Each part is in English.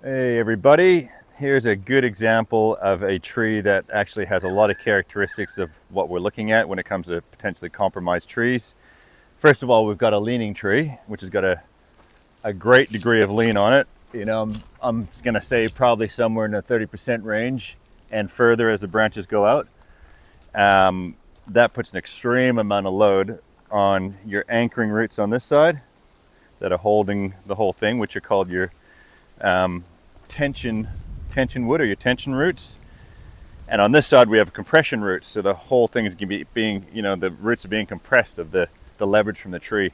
Hey everybody, here's a good example of a tree that actually has a lot of characteristics of what we're looking at when it comes to potentially compromised trees. First of all, we've got a leaning tree, which has got a great degree of lean on it. I'm going to say probably somewhere in the 30% range and further as the branches go out. That puts an extreme amount of load on your anchoring roots on this side that are holding the whole thing, which are called your um, tension wood or your tension roots. And on this side we have compression roots, so the whole thing is going to be being, the roots are being compressed of the leverage from the tree.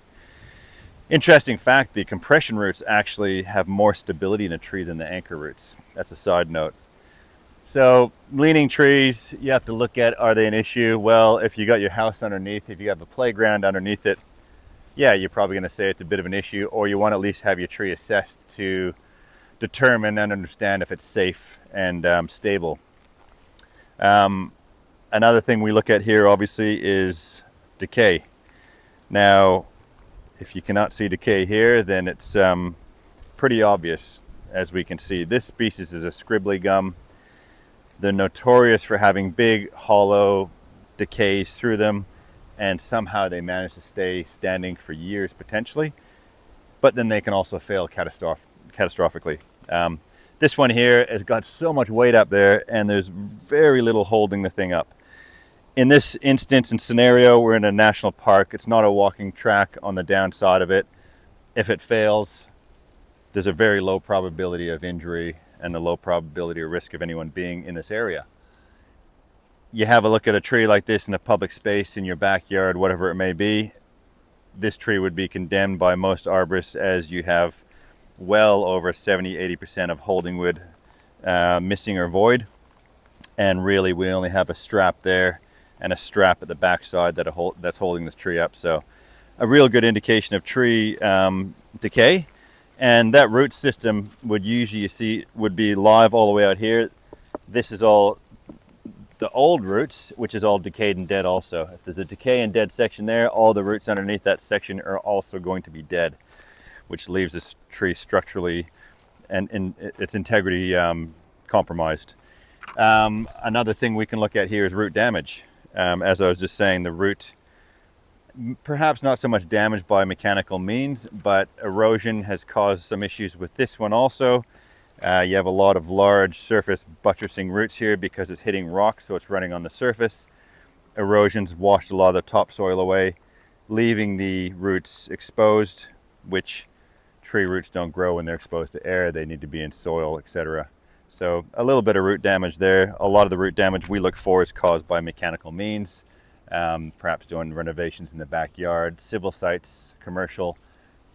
Interesting fact, the compression roots actually have more stability in a tree than the anchor roots. That's a side note. So leaning trees, you have to look at, are they an issue? Well, if you got your house underneath, if you have a playground underneath it, yeah, you're probably going to say it's a bit of an issue, or you want to at least have your tree assessed to determine and understand if it's safe and stable. Another thing we look at here obviously is decay. Now, if you cannot see decay here, then it's pretty obvious. As we can see, this species is a scribbly gum. They're notorious for having big hollow decays through them, and somehow they manage to stay standing for years potentially, but then they can also fail catastrophically. This one here has got so much weight up there and there's very little holding the thing up. In this instance and scenario, we're in a national park. It's not a walking track on the downside of it. If it fails, there's a very low probability of injury and a low probability or risk of anyone being in this area. You have a look at a tree like this in a public space in your backyard, whatever it may be. This tree would be condemned by most arborists as you have well over 70-80% of holding wood missing or void, and really we only have a strap there and a strap at the back side that's holding this tree up. So a real good indication of tree decay. And that root system would usually, you see, would be live all the way out here. This is all the old roots, which is all decayed and dead also. If there's a decay and dead section there, all the roots underneath that section are also going to be dead, which leaves this tree structurally and in its integrity compromised. Another thing we can look at here is root damage. As I was just saying, the root, perhaps not so much damage by mechanical means, but erosion has caused some issues with this one also. You have a lot of large surface buttressing roots here because it's hitting rock, so it's running on the surface. Erosion's washed a lot of the topsoil away, leaving the roots exposed, which tree roots don't grow when they're exposed to air. They need to be in soil, etc. So a little bit of root damage there. A lot of the root damage we look for is caused by mechanical means, perhaps doing renovations in the backyard, civil sites, commercial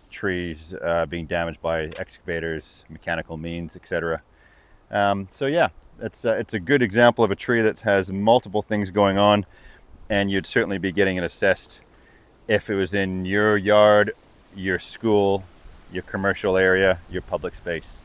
trees being damaged by excavators, mechanical means, etc. So yeah, it's a good example of a tree that has multiple things going on, and you'd certainly be getting it assessed if it was in your yard, your school, your commercial area, your public space.